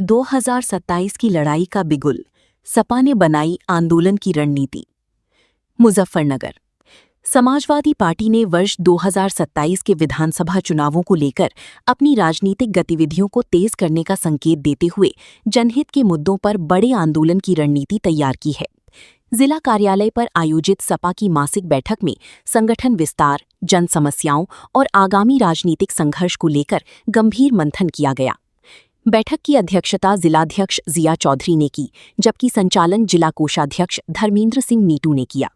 2027 की लड़ाई का बिगुल, सपा ने बनाई आंदोलन की रणनीति। मुजफ्फरनगर समाजवादी पार्टी ने वर्ष 2027 के विधानसभा चुनावों को लेकर अपनी राजनीतिक गतिविधियों को तेज करने का संकेत देते हुए जनहित के मुद्दों पर बड़े आंदोलन की रणनीति तैयार की है। जिला कार्यालय पर आयोजित सपा की मासिक बैठक में संगठन विस्तार, जन समस्याओं और आगामी राजनीतिक संघर्ष को लेकर गंभीर मंथन किया गया। बैठक की अध्यक्षता जिलाध्यक्ष जिया चौधरी ने की, जबकि संचालन जिला कोषाध्यक्ष धर्मेंद्र सिंह नीटू ने किया।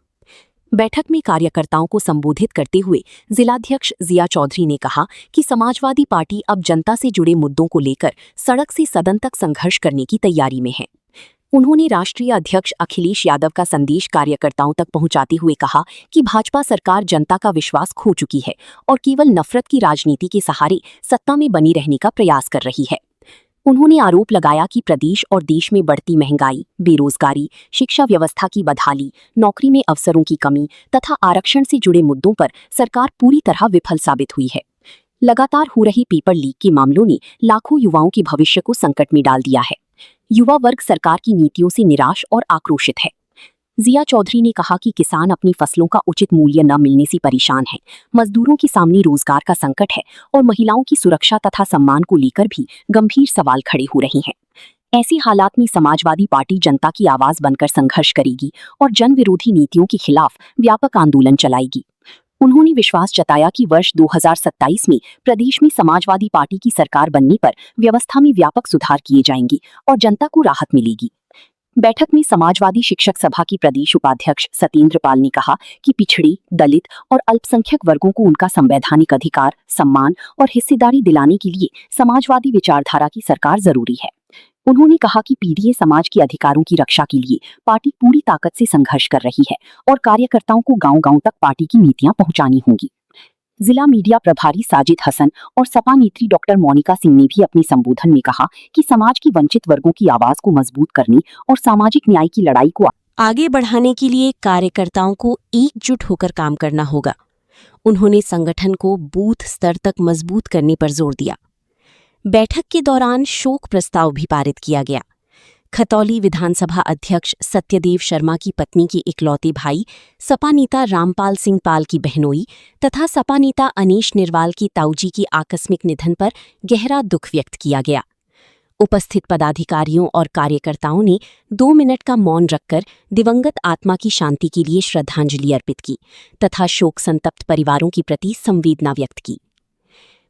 बैठक में कार्यकर्ताओं को संबोधित करते हुए जिलाध्यक्ष जिया चौधरी ने कहा कि समाजवादी पार्टी अब जनता से जुड़े मुद्दों को लेकर सड़क से सदन तक संघर्ष करने की तैयारी में है। उन्होंने राष्ट्रीय अध्यक्ष अखिलेश यादव का संदेश कार्यकर्ताओं तक पहुंचाते हुए कहा कि भाजपा सरकार जनता का विश्वास खो चुकी है और केवल नफरत की राजनीति के सहारे सत्ता में बनी रहने का प्रयास कर रही है। उन्होंने आरोप लगाया कि प्रदेश और देश में बढ़ती महंगाई, बेरोजगारी, शिक्षा व्यवस्था की बदहाली, नौकरी में अवसरों की कमी तथा आरक्षण से जुड़े मुद्दों पर सरकार पूरी तरह विफल साबित हुई है। लगातार हो रही पेपर लीक के मामलों ने लाखों युवाओं के भविष्य को संकट में डाल दिया है। युवा वर्ग सरकार की नीतियों से निराश और आक्रोशित है। जिया चौधरी ने कहा कि किसान अपनी फसलों का उचित मूल्य न मिलने से परेशान हैं, मजदूरों के सामने रोजगार का संकट है और महिलाओं की सुरक्षा तथा सम्मान को लेकर भी गंभीर सवाल खड़े हो रहे हैं। ऐसे हालात में समाजवादी पार्टी जनता की आवाज बनकर संघर्ष करेगी और जन विरोधी नीतियों के खिलाफ व्यापक आंदोलन चलाएगी। उन्होंने विश्वास जताया कि वर्ष 2027 में प्रदेश में समाजवादी पार्टी की सरकार बनने पर व्यवस्था में व्यापक सुधार किए जाएंगे और जनता को राहत मिलेगी। बैठक में समाजवादी शिक्षक सभा की प्रदेश उपाध्यक्ष सत्येंद्र पाल ने कहा कि पिछड़े, दलित और अल्पसंख्यक वर्गों को उनका संवैधानिक अधिकार, सम्मान और हिस्सेदारी दिलाने के लिए समाजवादी विचारधारा की सरकार जरूरी है। उन्होंने कहा कि पीडीए समाज के अधिकारों की रक्षा के लिए पार्टी पूरी ताकत से संघर्ष कर रही है और कार्यकर्ताओं को गांव-गांव तक पार्टी की नीतियां पहुंचानी होंगी। जिला मीडिया प्रभारी साजिद हसन और सपा नेत्री डॉक्टर मोनिका सिंह ने भी अपने संबोधन में कहा कि समाज की वंचित वर्गों की आवाज को मजबूत करने और सामाजिक न्याय की लड़ाई को आगे बढ़ाने के लिए कार्यकर्ताओं को एकजुट होकर काम करना होगा। उन्होंने संगठन को बूथ स्तर तक मजबूत करने पर जोर दिया। बैठक के दौरान शोक प्रस्ताव भी पारित किया गया। खतौली विधानसभा अध्यक्ष सत्यदेव शर्मा की पत्नी के इकलौते भाई सपा नेता रामपाल सिंह पाल की बहनोई तथा सपा नेता अनीश निर्वाल की ताऊजी की आकस्मिक निधन पर गहरा दुख व्यक्त किया गया। उपस्थित पदाधिकारियों और कार्यकर्ताओं ने 2 मिनट का मौन रखकर दिवंगत आत्मा की शांति के लिए श्रद्धांजलि अर्पित की तथा शोक संतप्त परिवारों के प्रति संवेदना व्यक्त की।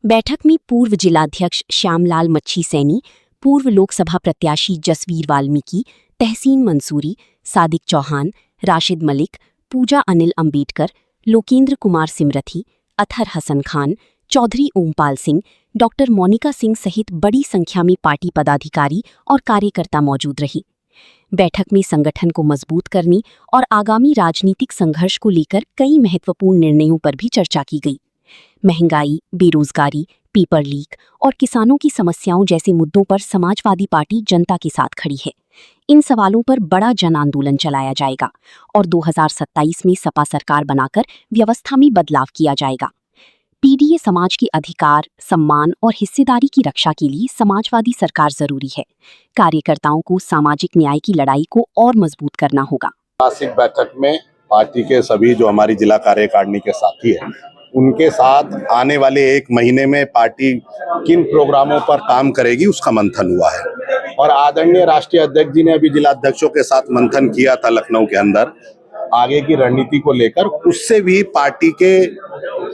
बैठक में पूर्व जिलाध्यक्ष श्यामलाल मच्छी सैनी, पूर्व लोकसभा प्रत्याशी जसवीर वाल्मीकि, तहसीन मंसूरी, सादिक चौहान, राशिद मलिक, पूजा अनिल अंबेडकर, लोकेंद्र कुमार सिमरथी, अतहर हसन खान, चौधरी ओमपाल सिंह, डॉक्टर मोनिका सिंह सहित बड़ी संख्या में पार्टी पदाधिकारी और कार्यकर्ता मौजूद रही। बैठक में संगठन को मजबूत करने और आगामी राजनीतिक संघर्ष को लेकर कई महत्वपूर्ण निर्णयों पर भी चर्चा की गई। महंगाई, बेरोजगारी, पेपर लीक और किसानों की समस्याओं जैसे मुद्दों पर समाजवादी पार्टी जनता के साथ खड़ी है। इन सवालों पर बड़ा जन आंदोलन चलाया जाएगा और 2027 में सपा सरकार बनाकर व्यवस्था में बदलाव किया जाएगा। पीडीए समाज के अधिकार, सम्मान और हिस्सेदारी की रक्षा के लिए समाजवादी सरकार जरूरी है। कार्यकर्ताओं को सामाजिक न्याय की लड़ाई को और मजबूत करना होगा। मासिक बैठक में पार्टी के सभी जो हमारी जिला कार्यकारिणी के साथी हैं, उनके साथ आने वाले 1 महीने में पार्टी किन प्रोग्रामों पर काम करेगी उसका मंथन हुआ है। और आदरणीय राष्ट्रीय अध्यक्ष जी ने अभी जिला अध्यक्षों के साथ मंथन किया था लखनऊ के अंदर आगे की रणनीति को लेकर। उससे भी पार्टी के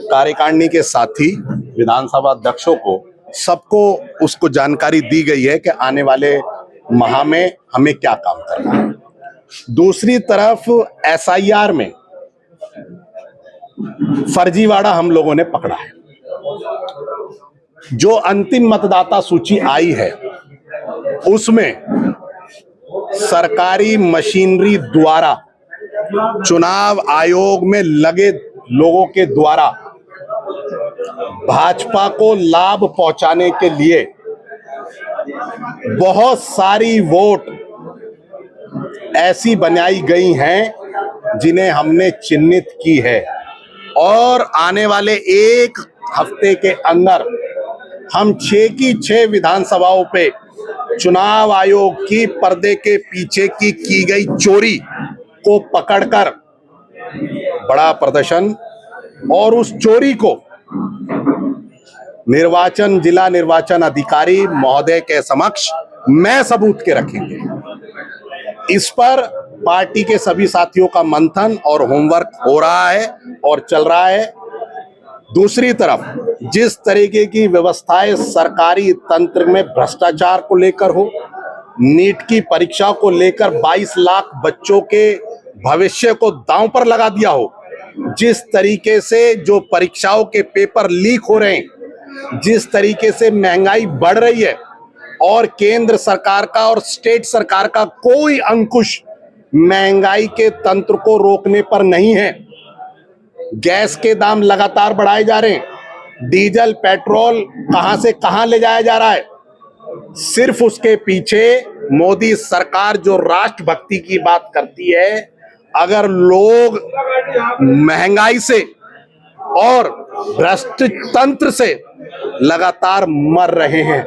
कार्यकारिणी के साथी विधानसभा अध्यक्षों को सबको उसको जानकारी दी गई है कि आने वाले माह में हमें क्या काम करना है। दूसरी तरफ एसआईआर में फर्जीवाड़ा हम लोगों ने पकड़ा है। जो अंतिम मतदाता सूची आई है उसमें सरकारी मशीनरी द्वारा चुनाव आयोग में लगे लोगों के द्वारा भाजपा को लाभ पहुंचाने के लिए बहुत सारी वोट ऐसी बनाई गई हैं जिन्हें हमने चिन्हित की है और आने वाले 1 हफ्ते के अंदर हम 6 की 6 विधानसभाओं पे चुनाव आयोग की पर्दे के पीछे की गई चोरी को पकड़कर बड़ा प्रदर्शन और उस चोरी को जिला निर्वाचन अधिकारी महोदय के समक्ष मैं सबूत के रखेंगे। इस पर पार्टी के सभी साथियों का मंथन और होमवर्क हो रहा है और चल रहा है। दूसरी तरफ जिस तरीके की व्यवस्थाएं सरकारी तंत्र में भ्रष्टाचार को लेकर हो, नीट की परीक्षा को लेकर 22 लाख बच्चों के भविष्य को दांव पर लगा दिया हो, जिस तरीके से जो परीक्षाओं के पेपर लीक हो रहे हैं, जिस तरीके से महंगाई बढ़ रही है और केंद्र सरकार का और स्टेट सरकार का कोई अंकुश महंगाई के तंत्र को रोकने पर नहीं है। गैस के दाम लगातार बढ़ाए जा रहे हैं, डीजल पेट्रोल कहां से कहां ले जाया जा रहा है। सिर्फ उसके पीछे मोदी सरकार जो राष्ट्रभक्ति की बात करती है, अगर लोग महंगाई से और भ्रष्ट तंत्र से लगातार मर रहे हैं,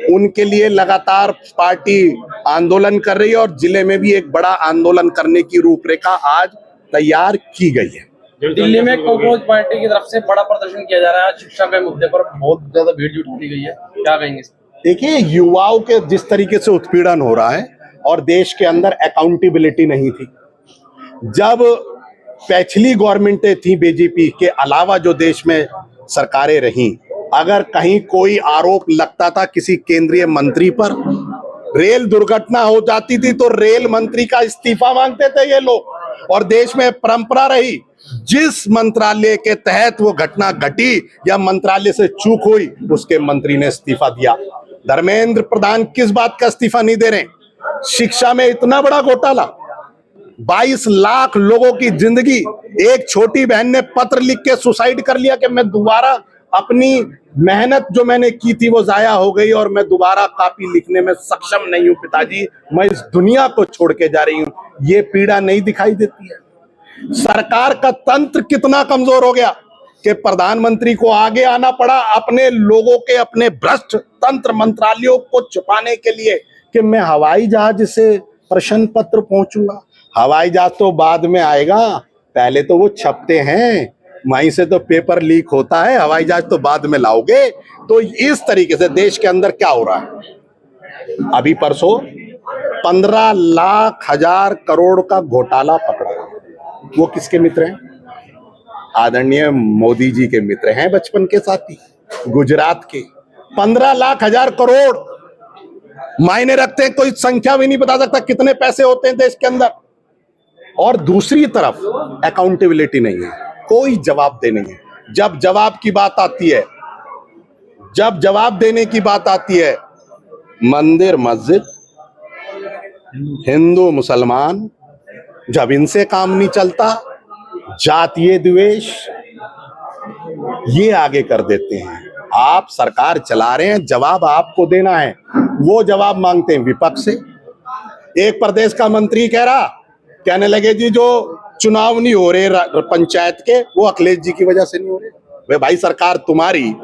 उनके लिए लगातार पार्टी आंदोलन कर रही है और जिले में भी एक बड़ा आंदोलन करने की रूपरेखा आज तैयार की गई है। दिल्ली में कांग्रेस पार्टी की तरफ से बड़ा प्रदर्शन किया जा रहा है, शिक्षा के मुद्दे पर बहुत ज्यादा भीड़ जुटा दी गई है, क्या कहेंगे? देखिए, युवाओं के जिस तरीके से उत्पीड़न हो रहा है और देश के अंदर अकाउंटेबिलिटी नहीं थी। जब पिछली गवर्नमेंटें थी बीजेपी के अलावा जो देश में सरकारें रहीं, अगर कहीं कोई आरोप लगता था किसी केंद्रीय मंत्री पर, रेल दुर्घटना हो जाती थी तो रेल मंत्री का इस्तीफा मांगते थे ये लोग। और देश में परंपरा रही, जिस मंत्रालय के तहत वो घटना घटी या मंत्रालय से चूक हुई, उसके मंत्री ने इस्तीफा दिया। धर्मेंद्र प्रधान किस बात का इस्तीफा नहीं दे रहे? शिक्षा में इतना बड़ा घोटाला, 22 लाख लोगों की जिंदगी। एक छोटी बहन ने पत्र लिख के सुसाइड कर लिया कि मैं दोबारा अपनी मेहनत जो मैंने की थी वो जाया हो गई और मैं दोबारा कॉपी लिखने में सक्षम नहीं हूं पिताजी, मैं इस दुनिया को छोड़ के जा रही हूं। ये पीड़ा नहीं दिखाई देती है? सरकार का तंत्र कितना कमजोर हो गया कि प्रधानमंत्री को आगे आना पड़ा अपने लोगों के, अपने भ्रष्ट तंत्र मंत्रालयों को छुपाने के लिए कि मैं हवाई जहाज से प्रश्न पत्र पहुंचूंगा। हवाई जहाज तो बाद में आएगा, पहले तो वो छपते हैं, वहीं से तो पेपर लीक होता है, हवाई जहाज तो बाद में लाओगे। तो इस तरीके से देश के अंदर क्या हो रहा है? अभी परसों 15 लाख हजार करोड़ का घोटाला पकड़ा। वो किसके मित्र हैं? आदरणीय मोदी जी के मित्र हैं, बचपन के साथी, गुजरात के। 15 लाख हजार करोड़ मायने रखते हैं, कोई संख्या भी नहीं बता सकता कितने पैसे होते हैं देश के अंदर। और दूसरी तरफ अकाउंटेबिलिटी नहीं है, कोई जवाबदेही नहीं है। जब जवाब की बात आती है, जब जवाब देने की बात आती है, मंदिर मस्जिद, हिंदू मुसलमान, जब इनसे काम नहीं चलता, जातीय द्वेष ये आगे कर देते हैं। आप सरकार चला रहे हैं, जवाब आपको देना है, वो जवाब मांगते हैं विपक्ष से। एक प्रदेश का मंत्री कहने लगे जी जो चुनाव नहीं हो रहे पंचायत के, वो अखिलेश जी की वजह से नहीं हो रहे। वे भाई, सरकार तुम्हारी,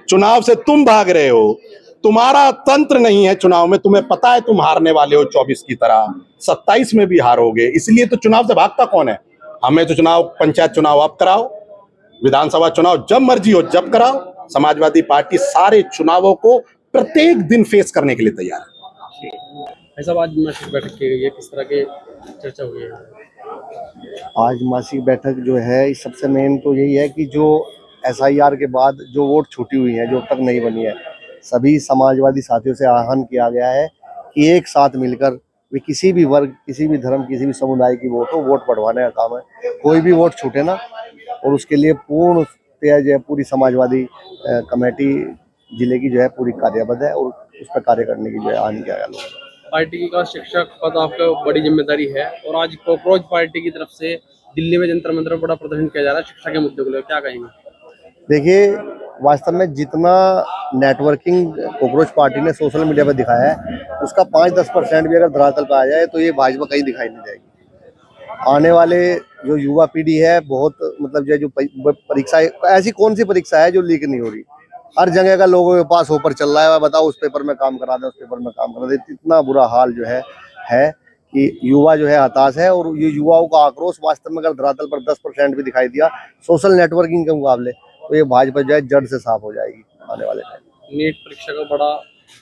चुनाव से तुम भाग रहे हो, तुम्हारा तंत्र नहीं है चुनाव में, तुम्हें पता है तुम हारने वाले हो 24 की तरह, 27 में भी हारोगे, इसलिए तो चुनाव से भागता कौन है? हमें तो चुनाव, पंचायत चुनाव अब कराओ, विधानसभा चुनाव जब मर्जी हो जब कराओ। समाजवादी पार्टी सारे चुनावों को प्रत्येक दिन फेस करने के लिए तैयार है। ऐसा आज मासिक बैठक की गई है, किस तरह की चर्चा हुई है? आज मासिक बैठक जो है, इस सबसे मेन तो यही है कि जो SIR के बाद जो वोट छूटी हुई है, जो अब तक नहीं बनी है, सभी समाजवादी साथियों से आह्वान किया गया है कि एक साथ मिलकर वे किसी भी वर्ग, किसी भी धर्म, किसी भी समुदाय की वोट बढ़वाने का काम है। कोई भी वोट छूटे ना, और उसके लिए पूर्णतया जो है पूरी समाजवादी कमेटी जिले की जो है पूरी कार्यबद्ध है और उस पर कार्य करने की जो है आह्वान किया गया। पार्टी का शिक्षक पद आपका बड़ी जिम्मेदारी है और आज कांग्रेस पार्टी की तरफ से दिल्ली में जंतर मंतर में बड़ा प्रदर्शन किया जा रहा है शिक्षा के मुद्दे को लेकर, क्या कहेंगे? देखिए, वास्तव में जितना नेटवर्किंग कांग्रेस पार्टी ने सोशल मीडिया पर दिखाया है, उसका 5-10% भी अगर धरातल पर आ जाए तो ये भाजपा कहीं दिखाई नहीं देगी। आने वाले जो युवा पीढ़ी है, बहुत मतलब जो परीक्षा, ऐसी कौन सी परीक्षा है जो लीक नहीं हो रही? हर जगह का लोगों के पास ऑफर चल रहा है, बताओ उस पेपर में काम करा दे, उस पेपर में काम करा दे। इतना बुरा हाल जो है कि युवा जो है हताश है। और ये युवाओं का आक्रोश वास्तव में अगर धरातल पर 10% भी दिखाई दिया सोशल नेटवर्किंग के मुकाबले, तो ये भाजपा जो है जड़ से साफ हो जाएगी आने वाले टाइम। नीट परीक्षा का बड़ा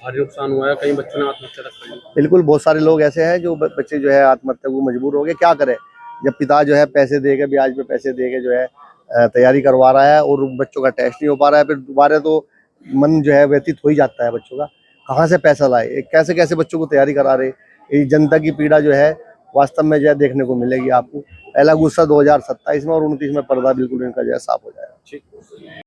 भारी नुकसान हुआ है, कई बच्चों ने आत्महत्या तक कर ली। बिल्कुल, बहुत सारे लोग ऐसे हैं जो बच्चे जो है आत्महत्या को मजबूर हो गए। क्या करें, जब पिता जो है पैसे दे के, ब्याज पे पैसे दे के जो है तैयारी करवा रहा है और बच्चों का टेस्ट नहीं हो पा रहा है, फिर दोबारा तो मन जो है व्यतीत हो ही जाता है बच्चों का। कहाँ से पैसा लाए, कैसे कैसे बच्चों को तैयारी करा रहे। ये जनता की पीड़ा जो है वास्तव में जो है देखने को मिलेगी आपको। पहला गुस्सा 2027 में और 29 में पर्दा बिल्कुल इनका जो है साफ हो जाएगा। ठीक।